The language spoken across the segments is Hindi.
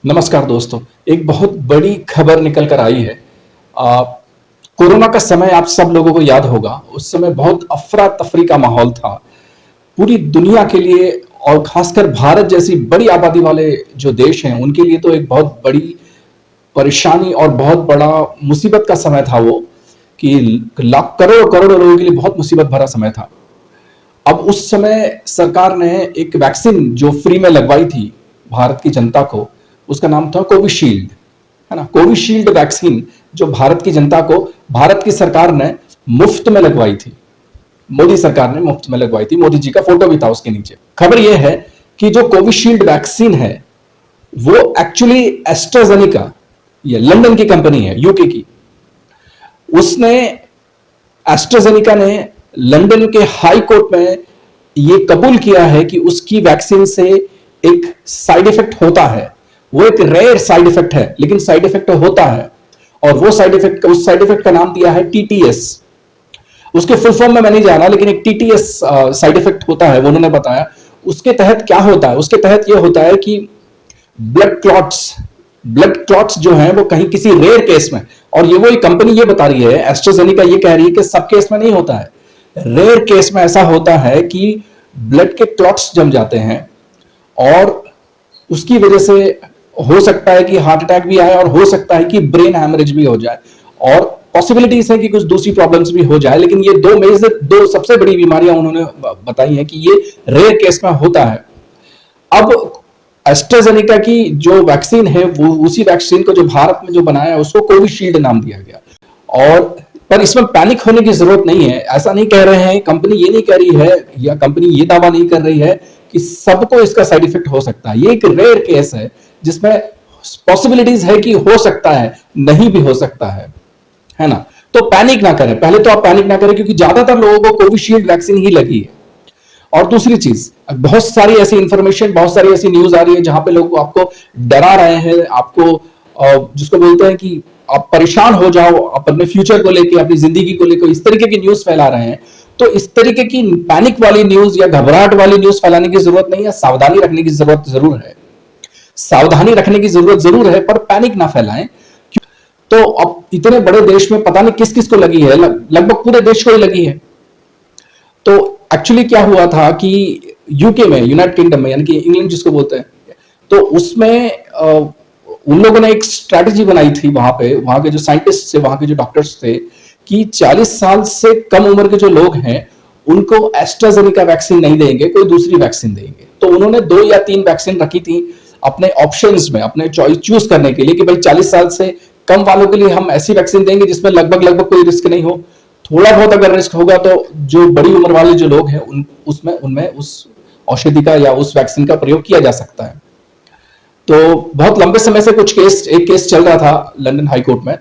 नमस्कार दोस्तों। एक बहुत बड़ी खबर निकल कर आई है। आ, कोरोना का समय आप सब लोगों को याद होगा। उस समय बहुत अफरा तफरी का माहौल था पूरी दुनिया के लिए, और खासकर भारत जैसी बड़ी आबादी वाले जो देश हैं उनके लिए तो एक बहुत बड़ी परेशानी और बहुत बड़ा मुसीबत का समय था वो, कि लाख करोड़ करोड़ लोगों के लिए बहुत मुसीबत भरा समय था। अब उस समय सरकार ने एक वैक्सीन जो फ्री में लगवाई थी भारत की जनता को, उसका नाम था कोविशील्ड, है ना। कोविशील्ड वैक्सीन जो भारत की जनता को भारत की सरकार ने मुफ्त में लगवाई थी। मोदी सरकार ने मुफ्त में लगवाई थी। मोदी जी का फोटो भी था उसके नीचे। खबर यह है कि जो कोविशील्ड वैक्सीन है वो एक्चुअली एस्ट्राजेनेका, ये लंदन की कंपनी है, यूके की। उसने एस्ट्राजेनेका ने लंदन के हाई कोर्ट में ये कबूल किया है कि उसकी वैक्सीन से एक साइड इफेक्ट होता है। वो एक रेयर साइड इफेक्ट है, लेकिन साइड इफेक्ट होता है। और वो उस साइड इफेक्ट का नाम दिया है टीटीएस। उसके फुल फॉर्म में मैं नहीं जाना, लेकिन एक टीटीएस साइड इफेक्ट होता है, वो उन्होंने बताया। उसके तहत क्या होता है? उसके तहत यह होता है कि ब्लड क्लॉट्स जो हैं वो कहीं किसी रेयर केस में, और ये वही कंपनी ये बता रही है, एस्ट्राजेनेका ये कह रही है कि सब केस में नहीं होता है, रेयर केस में ऐसा होता है कि ब्लड के क्लॉट्स जम जाते हैं और उसकी वजह से हो सकता है कि हार्ट अटैक भी आए और हो सकता है कि ब्रेन हैमरेज भी हो जाए, और पॉसिबिलिटीज है कि कुछ दूसरी प्रॉब्लम्स भी हो जाए। लेकिन ये दो सबसे बड़ी बीमारियां उन्होंने बताई हैं कि ये रेयर केस में होता है। अब एस्ट्राजेनेका की जो वैक्सीन है वो उसी वैक्सीन को जो भारत में जो बनाया है उसको कोविशील्ड नाम दिया गया। और पर इसमें पैनिक होने की जरूरत नहीं है। ऐसा नहीं कह रहे हैं, कंपनी ये नहीं कह रही है या कंपनी ये दावा नहीं कर रही है कि सबको इसका साइड इफेक्ट हो सकता है। ये एक रेयर केस है जिसमें पॉसिबिलिटीज है कि हो सकता है, नहीं भी हो सकता है ना। तो पैनिक ना करें, पहले तो आप पैनिक ना करें, क्योंकि ज्यादातर लोगों को कोविशील्ड वैक्सीन ही लगी है। और दूसरी चीज, बहुत सारी ऐसी इंफॉर्मेशन, बहुत सारी ऐसी न्यूज आ रही है जहां पे लोग आपको डरा रहे हैं, आपको जिसको बोलते हैं कि आप परेशान हो जाओ, आप अपने फ्यूचर को लेके, अपनी जिंदगी को लेकर इस तरीके की न्यूज फैला रहे हैं। तो इस तरीके की पैनिक वाली न्यूज या घबराहट वाली न्यूज फैलाने की जरूरत नहीं है। सावधानी रखने की जरूरत जरूर है, सावधानी रखने की जरूरत जरूर है, पर पैनिक ना फैलाएं। तो अब इतने बड़े देश में पता नहीं किस किस को लगी है, लगभग पूरे देश को ही लगी है। तो एक्चुअली क्या हुआ था कि यूके में, यूनाइटेड किंगडम में, यानी कि इंग्लैंड जिसको बोलते हैं, तो उसमें उन लोगों ने एक स्ट्रैटेजी बनाई थी वहां के जो साइंटिस्ट थे, वहां के जो डॉक्टर्स थे, कि 40 साल से कम उम्र के जो लोग हैं उनको एस्ट्राजेनेका वैक्सीन नहीं देंगे, कोई दूसरी वैक्सीन देंगे। तो उन्होंने 2 या 3 वैक्सीन रखी थी अपने ऑप्शंस में, अपने चॉइस चूज करने के लिए, कि भाई 40 साल से कम वालों के लिए हम ऐसी वैक्सीन देंगे जिसमें लगभग कोई रिस्क नहीं हो। थोड़ा बहुत अगर रिस्क होगा तो जो बड़ी उम्र वाले जो लोग हैं उनमें उस औषधि का या उस वैक्सीन का प्रयोग किया जा सकता है। तो बहुत लंबे समय से एक केस चल रहा था लंदन हाई कोर्ट में।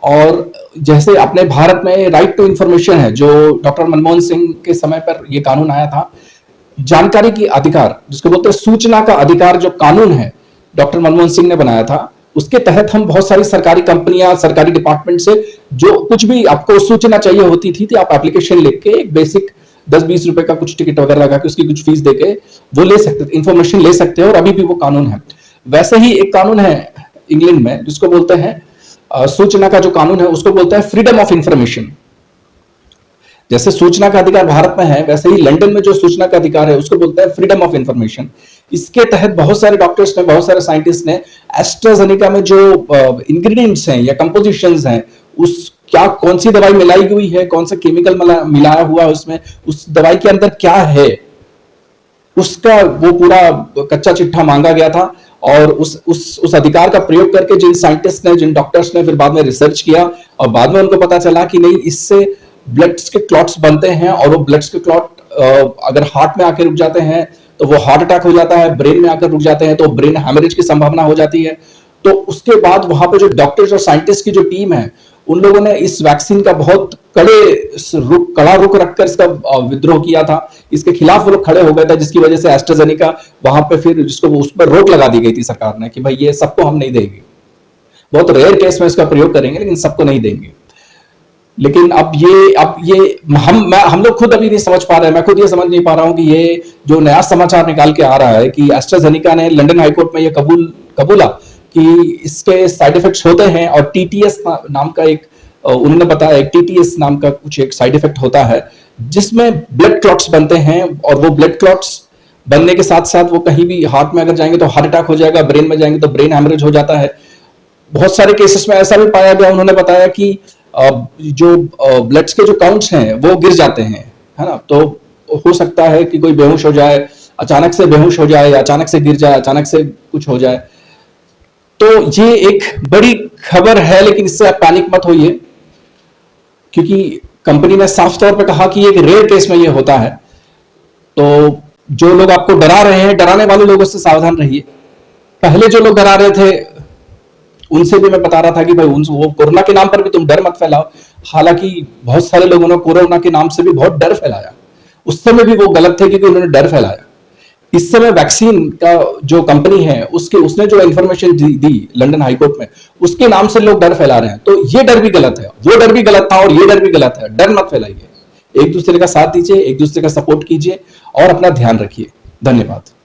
और जैसे अपने भारत में राइट टू इंफॉर्मेशन है, जो डॉक्टर मनमोहन सिंह के समय पर यह कानून आया था, जानकारी की अधिकार जिसको बोलते हैं, सूचना का अधिकार जो कानून है डॉक्टर मनमोहन सिंह ने बनाया था, उसके तहत हम बहुत सारी सरकारी कंपनियां, सरकारी डिपार्टमेंट से जो कुछ भी आपको सूचना चाहिए होती थी, आप एप्लीकेशन लिख के एक बेसिक 10-20 रुपए का कुछ टिकट वगैरह लगा के उसकी कुछ फीस देके वो ले सकते, इंफॉर्मेशन ले सकते हैं, और अभी भी वो कानून है। वैसे ही एक कानून है इंग्लैंड में जिसको बोलते हैं सूचना का जो कानून है उसको बोलते हैं फ्रीडम ऑफ इंफॉर्मेशन। जैसे सूचना का अधिकार भारत में है, वैसे ही लंदन में जो सूचना का अधिकार है उसको बोलते हैं फ्रीडम ऑफ इंफॉर्मेशन। इसके तहत बहुत सारे डॉक्टर्स ने, बहुत सारे साइंटिस्ट ने एस्ट्राजेनेका में जो इंग्रेडिएंट्स हैं या कंपोजिशंस हैं, उस क्या कौन सी दवाई मिलाई हुई है, कौन सा केमिकल मिलाया हुआ है उसमें, उस दवाई के अंदर क्या है, उसका वो पूरा कच्चा चिट्ठा मांगा गया था। और उस अधिकार का प्रयोग करके जिन साइंटिस्ट ने, जिन डॉक्टर्स ने फिर बाद में रिसर्च किया, और बाद में उनको पता चला कि नहीं, इससे ब्लड्स के क्लॉट्स बनते हैं, और वो ब्लड्स के क्लॉट अगर हार्ट में आकर रुक जाते हैं तो वो हार्ट अटैक हो जाता है, ब्रेन में आकर रुक जाते हैं तो ब्रेन हैमरेज की संभावना हो जाती है। तो उसके बाद वहां पे जो डॉक्टर्स और साइंटिस्ट की जो टीम है, उन लोगों ने इस वैक्सीन का बहुत कड़ा रुख रखकर इसका विद्रोह किया था। इसके खिलाफ वो लोग खड़े हो गए थे, जिसकी वजह से एस्ट्राजेनेका वहां पे फिर जिसको उस पर रोक लगा दी गई थी सरकार ने, कि भाई ये सबको हम नहीं देंगे, बहुत रेयर केस में इसका प्रयोग करेंगे, लेकिन सबको नहीं देंगे। लेकिन अब ये हम लोग खुद अभी नहीं समझ पा रहे हैं, मैं खुद ये समझ नहीं पा रहा हूं कि ये जो नया समाचार निकाल के आ रहा है कि एस्ट्राजेनेका ने लंदन हाईकोर्ट में ये कबूला कि इसके साइड इफेक्ट्स होते हैं, और टीटीएस नाम का एक उन्होंने बताया, टीटीएस नाम का कुछ एक साइड इफेक्ट होता है जिसमें ब्लड क्लॉट्स बनते हैं, और वो ब्लड क्लॉट्स बनने के साथ साथ वो कहीं भी हार्ट में अगर जाएंगे तो हार्ट अटैक हो जाएगा, ब्रेन में जाएंगे तो ब्रेन हैमरेज हो जाता है। बहुत सारे केसेस में ऐसा भी पाया गया, उन्होंने बताया कि जो ब्लड्स के जो काउंट्स हैं वो गिर जाते हैं, है ना। तो हो सकता है कि कोई बेहोश हो जाए, अचानक से बेहोश हो जाए, या अचानक से गिर जाए, अचानक से कुछ हो जाए। तो ये एक बड़ी खबर है, लेकिन इससे आप पैनिक मत होइए, क्योंकि कंपनी ने साफ तौर पे कहा कि एक रेयर केस में ये होता है। तो जो लोग आपको डरा रहे हैं, डराने वाले लोगों से सावधान रहिए। पहले जो लोग डरा रहे थे उनसे भी मैं बता रहा था कि भाई वो कोरोना के नाम पर भी तुम डर मत फैलाओ। हालांकि बहुत सारे लोगों ने कोरोना के नाम से भी बहुत डर फैलाया, उस समय भी वो गलत थे क्योंकि उन्होंने डर फैलाया। इस समय वैक्सीन का जो कंपनी है उसने जो इंफॉर्मेशन दी लंदन हाईकोर्ट में, उसके नाम से लोग डर फैला रहे हैं। तो ये डर भी गलत है, वो डर भी गलत था और ये डर भी गलत है। डर मत फैलाइए, एक दूसरे का साथ दीजिए, एक दूसरे का सपोर्ट कीजिए और अपना ध्यान रखिए। धन्यवाद।